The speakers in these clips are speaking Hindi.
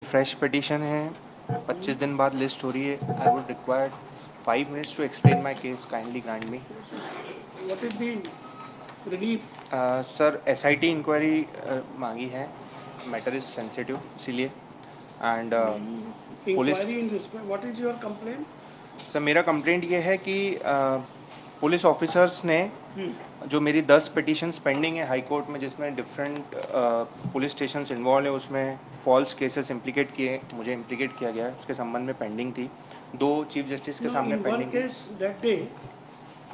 फ्रेश पिटिशन है, 25 दिन बाद लिस्ट हो रही है। I would required 5 minutes to explain my case. Kindly grant me. What is the relief? Sir SIT inquiry मांगी है, मैटर इज सेंसिटिव इसीलिए। And police Inquiry in respect. What is your complaint? Sir मेरा कंप्लेंट ये है कि पुलिस ऑफिसर्स ने जो मेरी 10 पिटिशन्स पेंडिंग है हाई कोर्ट में, जिसमें डिफरेंट पुलिस स्टेशन इन्वॉल्व है, उसमें फॉल्स केसेस इम्प्लीकेट किए, मुझे इम्प्लीकेट किया गया है, उसके संबंध में पेंडिंग थी। 2 चीफ जस्टिस के सामने In पेंडिंग one थी। case that day,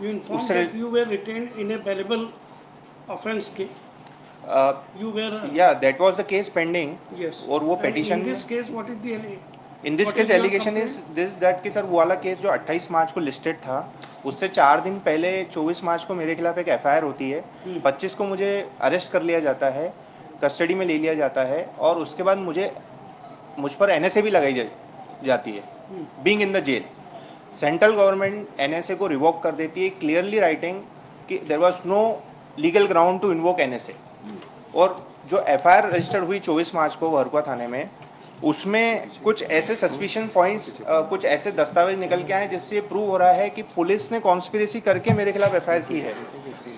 you informed उससे that you were retained in a bailable offence case. You were. या that was the case pending. Yes. और वो And petition in this case, what is the? In this what case is your allegation is complaint? This that कि सर वो वाला केस जो 28 मार्च को लिस्टेड था, उससे 4 दिन पहले 24 मार्च को मेरे खिलाफ एक FIR होती है। 25 को मुझे अरेस्ट कर लिया जाता है, कस्टडी में ले लिया जाता है, और उसके बाद मुझ पर NSA भी लगाई जाती है, being in the jail. Central government NSA को रिवोक कर देती है, क्लियरली राइटिंग कि there was no legal ground to invoke NSA। और जो FIR रजिस्टर्ड हुई 24 मार्च को वरकुआ थाने में, उसमें कुछ ऐसे सस्पिशन पॉइंट्स, कुछ ऐसे दस्तावेज निकल के आए जिससे प्रूव हो रहा है कि पुलिस ने कॉन्स्पिरेसी करके मेरे खिलाफ FIR की है।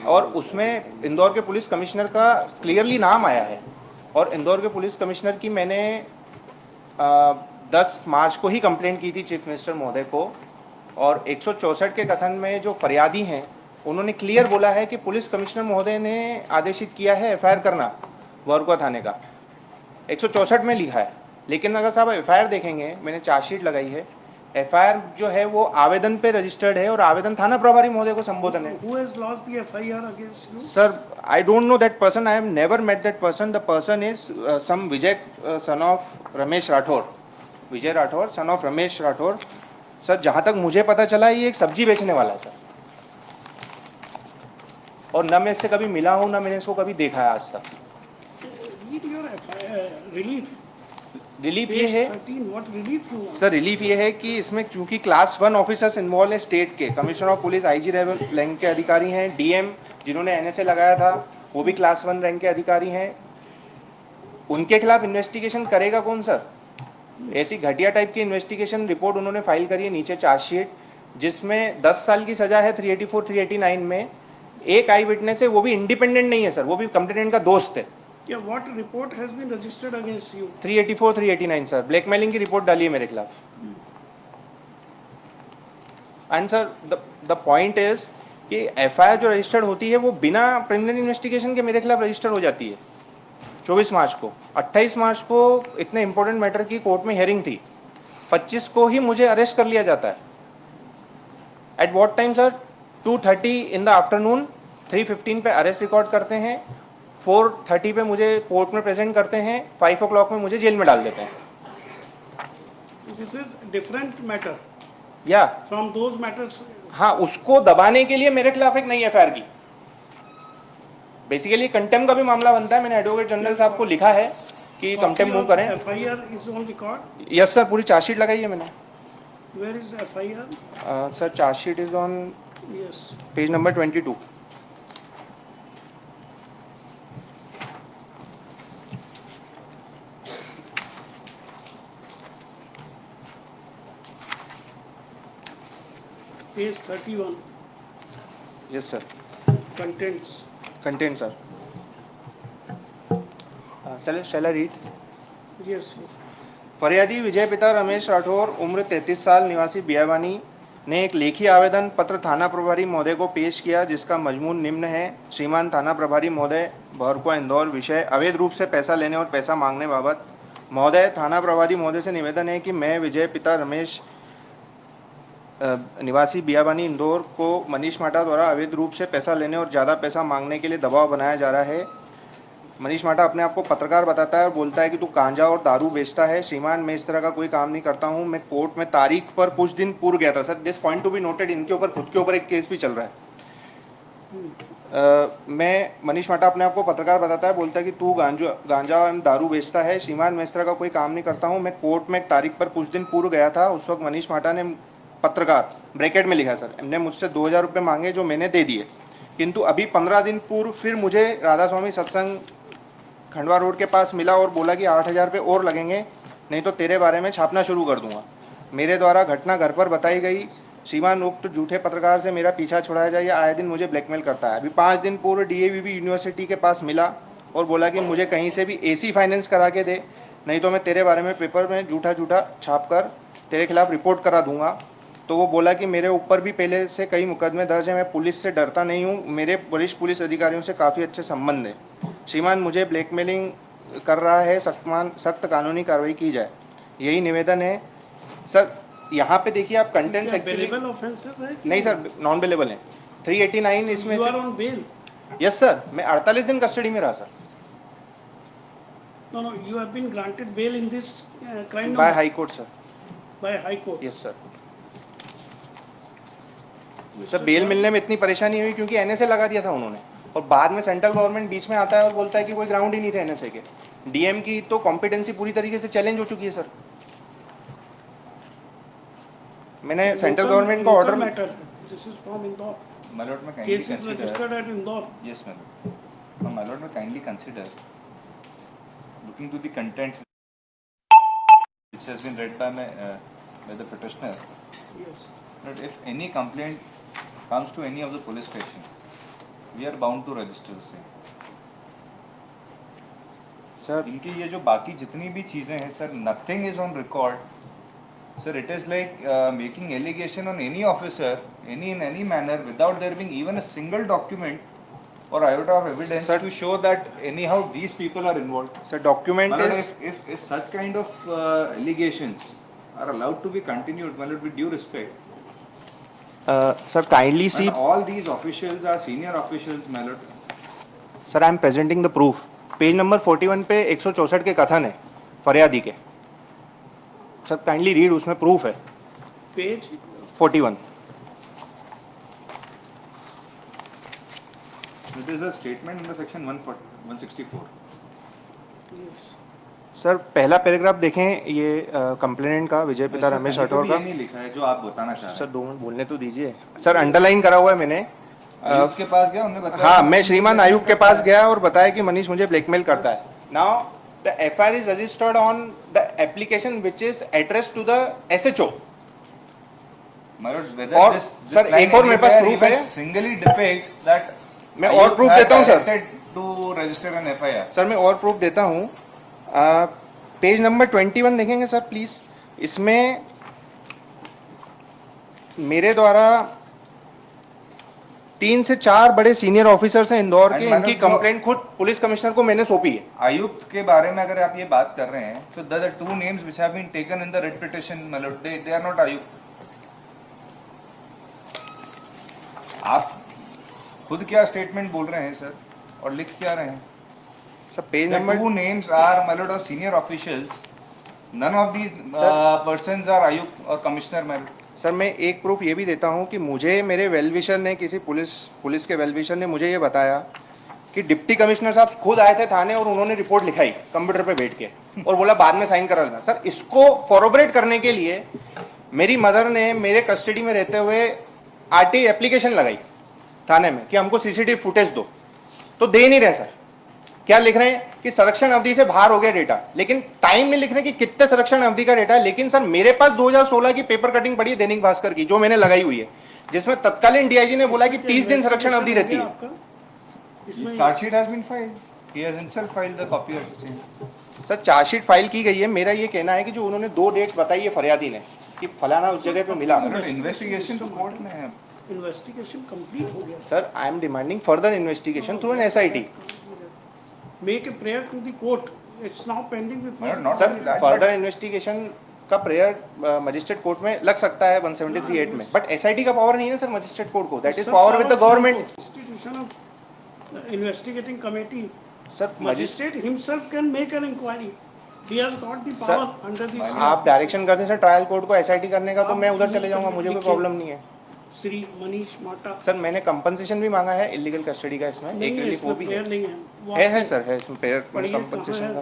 और उसमें इंदौर के पुलिस कमिश्नर का क्लियरली नाम आया है। और इंदौर के पुलिस कमिश्नर की मैंने 10 मार्च को ही कंप्लेंट की थी चीफ मिनिस्टर महोदय को। और 164 के कथन में जो फरियादी हैं, उन्होंने क्लियर बोला है कि पुलिस कमिश्नर महोदय ने आदेशित किया है FIR करना वरकुआ थाने का। 164 में लिखा है। लेकिन अगर साहब FIR देखेंगे, मैंने चार्जशीट लगाई है, FIR जो है वो आवेदन पे रजिस्टर्ड है और आवेदन थाना प्रभारी महोदय को संबोधन है। Who has lodged the FIR against you? Sir I don't know that person, I have never met that person. The person is some Vijay son of Ramesh Rathore, Vijay Rathore son of Ramesh Rathore. Sir जहां तक मुझे पता चला, ये एक सब्जी बेचने वाला है सर, और न मैं इससे कभी मिला हूं, न मैंने इसको कभी देखा है आज तक। Read your FIR relief. Relief ये है 13, what relief you want? Sir, relief ये है कि इसमें क्योंकि क्लास 1 ऑफिसर्स इन्वॉल्व है स्टेट के, commissioner of police IG rank के अधिकारी हैं, DM जिन्होंने NSA लगाया था वो भी क्लास 1 रैंक के अधिकारी हैं। उनके खिलाफ इन्वेस्टिगेशन करेगा कौन सर? ऐसी घटिया टाइप की इन्वेस्टिगेशन रिपोर्ट उन्होंने फाइल करी है नीचे चार्जशीट, जिसमें 10 साल की सजा है 384 389 में। एक आई विटनेस है, वो भी इंडिपेंडेंट नहीं है सर, वो भी कंप्लेनेंट का दोस्त है। Yeah, what report has been registered against you? 384 389 sir, blackmailing की रिपोर्ट डाली है मेरे खिलाफ। And sir the point is कि FIR जो रजिस्टर्ड होती है वो बिना प्रिलिमिनरी इन्वेस्टिगेशन के मेरे खिलाफ रजिस्टर हो जाती है 24 मार्च को। 28 मार्च को इतने इंपॉर्टेंट मैटर की कोर्ट में हियरिंग थी, 25 को ही मुझे अरेस्ट कर लिया जाता है। At what time sir? 2:30 in the afternoon. 3:15 पे अरेस्ट रिकॉर्ड करते हैं, 4:30 पे मुझे कोर्ट में प्रेजेंट करते हैं, 5 o'clock में मुझे जेल में डाल देते हैं। This is different matter या from those matters. हाँ, उसको दबाने के लिए मेरे खिलाफ एक नई FIR की। बेसिकली कंटेम्प्ट का भी मामला बनता है। मैंने एडवोकेट जनरल साहब को लिखा है कि कंटेम्प्ट मूव करें। FIR is on record. Yes sir, पूरी चार्जशीट लगाई है मैंने। Where is FIR? Sir chargesheet is on Yes. Page number 22। Page 31. Yes sir. Contents. Content sir. Shall I read? Yes. फरियादी विजय पिता रमेश राठौर, उम्र 33 साल, निवासी बियावानी, ने एक लेखी आवेदन पत्र थाना प्रभारी महोदय को पेश किया, जिसका मजमून निम्न है। श्रीमान थाना प्रभारी महोदय, भरकुआ इंदौर। विषय अवैध रूप से पैसा लेने और पैसा मांगने बाबत। महोदय, थाना प्रभारी महोदय से निवेदन है कि मैं विजय पिता रमेश निवासी बियाबानी इंदौर को मनीष माटा द्वारा अवैध रूप से पैसा लेने और ज़्यादा पैसा मांगने के लिए दबाव बनाया जा रहा है। मनीष माटा अपने आप को पत्रकार बताता है और बोलता है कि तू गांजा और दारू बेचता है। श्रीमान, मैं इस तरह का कोई काम नहीं करता हूं। मैं कोर्ट में तारीख पर कुछ दिन पूर्व गया था sir. This point to be noted, इनके ऊपर खुद के ऊपर एक केस भी चल रहा है। मैं मनीष माटा अपने आप को पत्रकार बताता है, बोलता है कि तू गांजा और दारू बेचता है। श्रीमान, मैं इस तरह का कोई काम नहीं करता हूँ। मैं कोर्ट में एक तारीख पर कुछ दिन पूर्व गया था। उस वक्त मनीष माटा ने, पत्रकार ब्रैकेट में लिखा सर, ने मुझसे 2000 रुपये मांगे जो मैंने दे दिए, किंतु अभी 15 दिन पूर्व फिर मुझे राधा स्वामी सत्संग खंडवा रोड के पास मिला और बोला कि 8000 रुपये और लगेंगे, नहीं तो तेरे बारे में छापना शुरू कर दूंगा। मेरे द्वारा घटना घर पर बताई गई, श्रीमान उक्त झूठे पत्रकार से मेरा पीछा छुड़ाया जाए, या आए दिन मुझे ब्लैकमेल करता है। अभी 5 दिन पूर्व डीएवीवी यूनिवर्सिटी के पास मिला और बोला कि मुझे कहीं से भी एसी फाइनेंस करा के दे, नहीं तो मैं तेरे बारे में पेपर में झूठा झूठा छाप कर तेरे खिलाफ रिपोर्ट करा दूंगा। तो वो बोला कि मेरे ऊपर भी पहले से कई मुकदमे दर्ज हैं, मैं पुलिस से डरता नहीं हूँ, मेरे वरिष्ठ पुलिस अधिकारियों से काफ़ी अच्छे संबंध हैं। श्रीमान मुझे ब्लैकमेलिंग कर रहा है, सख्त कानूनी कार्रवाई की जाए, यही निवेदन है सर। यहाँ पे देखिए आप कंटेंट्स एक्चुअली नहीं सर, नॉन बेलेबल है। 389 इसमें से। यस सर, मैं 48 दिन कस्टडी में रहा sir. No, you have been granted bail in this crime by number high court sir. by High Court. Yes sir. Sir bail मिलने में इतनी परेशानी हुई क्योंकि एनएसए लगा दिया था उन्होंने, और बाद में सेंट्रल गवर्नमेंट बीच में आता है और बोलता है कि कोई ग्राउंड ही नहीं थे एनएसए के। डीएम की तो कॉम्पिटेंसी पूरी तरीके से चैलेंज हो चुकी है सर। मैंने सेंट्रल गवर्नमेंट का order matter, this is from Indore. My lord, may kindly Case is consider. registered at Indore. Yes, my lord. No, my lord, may kindly consider looking to the contents which has been read by by the petitioner. Yes. That if any complaint comes to any of the police station, we are bound to register the same. Sir इनकी ये जो बाकी जितनी भी चीजें हैं sir, nothing is on record. Sir, it is like making allegation on any officer, in any manner, without there being even a single document or iota of evidence Sir, to show that anyhow these people are involved. Sir document My lord, is if such kind of allegations are allowed to be continued, my lord, with due respect, sir kindly C and all these officials are senior officials, my lord. Sir I am presenting the proof. Page number 41 पे 164 के कथन है फरियादी के। सर काइंडली रीड, उसमें प्रूफ है। Page 41। It is a statement under section 164. yes. Sir पहला पैराग्राफ देखें, ये कंप्लेनेंट का विजय पिता इसमें रमेश कहीं तो राठौर भी का। ये नहीं लिखा है जो आप बताना चाह रहे सर हैं। 2 मिनट बोलने तो दीजिए सर। अंडरलाइन करा हुआ है मैंने। आयुक्त के पास गया, उन्होंने बताया। हाँ, मैं श्रीमान आयुक्त के पास गया और बताया कि मनीष मुझे ब्लैकमेल करता है। Now the FIR is registered on the application which is addressed to the SHO. My lord, और whether this सर, line एक और मेरे पास anywhere proof even है। singly depicts that मैं Ayub और proof had देता हूं, sir. directed to register an FIR. Sir मैं और प्रूफ देता हूँ। पेज नंबर 21 देखेंगे सर प्लीज। इसमें मेरे द्वारा 3 से 4 बड़े सीनियर ऑफिसर्स हैं इंदौर के, And इनकी madam, कंप्लेंट खुद पुलिस कमिश्नर को मैंने सौंपी है। आयुक्त के बारे में अगर आप ये बात कर रहे हैं तो the two names which have been taken in the writ petition, my lord, they are not आयुक्त। आप खुद क्या स्टेटमेंट बोल रहे हैं सर, और लिख क्या रहे हैं? Sir page The number two names are, my lord, of senior officials. None of these Sir. persons are आयुक्त और कमिश्नर, my lord. सर मैं एक प्रूफ ये भी देता हूँ कि मुझे मेरे वेलविशर ने, किसी पुलिस के वेलविशर ने मुझे ये बताया कि डिप्टी कमिश्नर साहब खुद आए थे थाने और उन्होंने रिपोर्ट लिखाई कंप्यूटर पे बैठ के और बोला बाद में साइन करा लेना। सर इसको कॉरोबरेट करने के लिए मेरी मदर ने मेरे कस्टडी में रहते हुए आरटीआई एप्लीकेशन लगाई थाने में कि हमको सीसीटीवी फुटेज दो, तो दे नहीं रहे सर। क्या लिख रहे हैं कि संरक्षण अवधि से बाहर हो गया डेटा, लेकिन टाइम में लिख रहे हैं कि कितने संरक्षण अवधि का डेटा है। लेकिन सर मेरे पास 2016 की पेपर कटिंग पड़ी है दैनिक भास्कर की, जो मैंने लगाई हुई है, जिसमें तत्कालीन डीआईजी ने बोला कि 30 दिन संरक्षण अवधि रहती है। Charge sheet has been filed. He has himself filed the copy of the same. Sir chargesheet file की गई है। मेरा ये कहना है कि जो उन्होंने 2 डेट्स बताई है फरियादी ने कि फलाना उस जगह पे मिला। My lord, investigation तो कोर्ट में है। इन्वेस्टिगेशन कंप्लीट हो गया। Sir I am demanding further investigation through an SIT. Make a prayer to the court, it's now pending with My lord, not sir only that, further but investigation का प्रेयर मजिस्ट्रेट कोर्ट में लग सकता है 173(8) में, बट एसआईटी का पावर नहीं है ना सर मजिस्ट्रेट कोर्ट को। That is power with the government. Institution of investigating committee, sir magistrate himself can make an inquiry. He has got the Sir, power under the आप डायरेक्शन करते हैं सर ट्रायल कोर्ट को एसआईटी करने का, तो मैं उधर चले जाऊंगा, मुझे कोई प्रॉब्लम नहीं है। श्री मनीष माटा। सर मैंने कंपनसेशन भी मांगा है इलीगल कस्टडी का, इसमें एक रिलीफ वो भी है। नहीं है, वो है सर, है इसमें पेयर पढ़िए कंपनसेशन कहाँ का।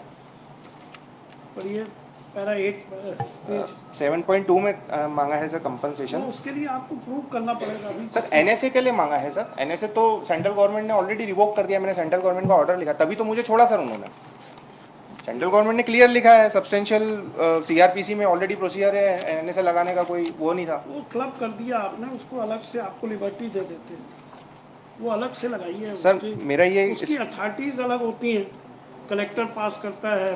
पढ़िए पैरा 8 पेज। 7.2 में मांगा है सर कंपनसेशन। तो उसके लिए आपको प्रूव करना पड़ेगा अभी। सर एनएसए के लिए मांगा है सर। एनएसए तो सेंट्रल गवर्नमेंट ने ऑलरेडी रिवोक कर दिया, मैंने सेंट्रल गवर्नमेंट का ऑर्डर लिखा, तभी तो मुझे छोड़ा सर उन्होंने। सेंट्रल गवर्नमेंट ने क्लियर लिखा है, सब्सटेंशियल सीआरपीसी में ऑलरेडी प्रोसीजर है, एनएसए लगाने का कोई वो नहीं था। वो क्लब कर दिया आपने, उसको अलग से आपको लिबर्टी दे देते हैं, वो अलग से लगाइए। सर मेरा ये उसकी अथॉरिटीज अलग होती हैं, कलेक्टर पास करता है।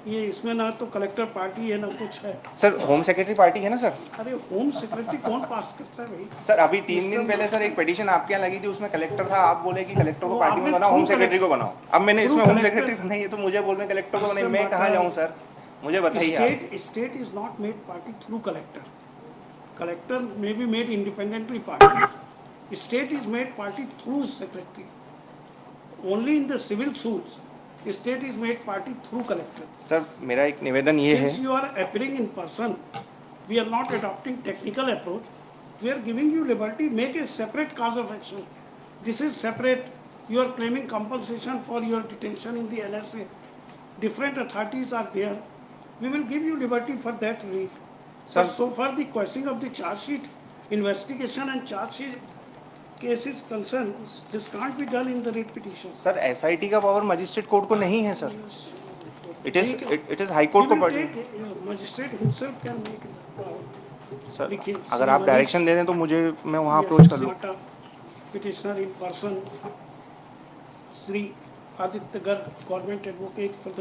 ये इसमें ना तो कलेक्टर पार्टी है ना कुछ है। सर होम सेक्रेटरी पार्टी है ना सर। अरे होम सेक्रेटरी कौन पास करता है भाई? सर अभी 3 दिन पहले सर एक पिटीशन आपके यहाँ लगी थी, उसमें कलेक्टर था, आप बोले कि कलेक्टर को वो पार्टी में आपने बनाओ, होम through सेक्रेटरी को बनाओ। अब मैंने through इसमें होम collector- सेक्रेटरी बनाई है तो मुझे बोल रहे हैं कलेक्टर को बनाई, Mr. मैं कहाँ Mata- जाऊँ सर, मुझे बताइए आप। State is not made party through collector. Collector may be made independently party. State is made party through secretary. Only in the civil suits, state is made party through collector. Sir मेरा एक निवेदन ये है, Since you are appearing in person, we are not adopting technical approach. We are giving you liberty, make a separate cause of action. This is separate. You are claiming compensation for your detention in the NSA. Different authorities are there. We will give you liberty for that relief. Sir- But so far the questioning of the charge sheet, investigation and charge sheet case is concerned, this can't be done in the writ petition. Sir SIT का पावर मजिस्ट्रेट कोर्ट को नहीं है sir, it is high We court को will party. take, magistrate himself can make it. Sir देखिए, अगर आप Manish- डायरेक्शन दे दें तो मुझे मैं वहाँ Yes, अप्रोच कर लूँ। Mata, petitioner in person, Sri Aditya Garg, government advocate for the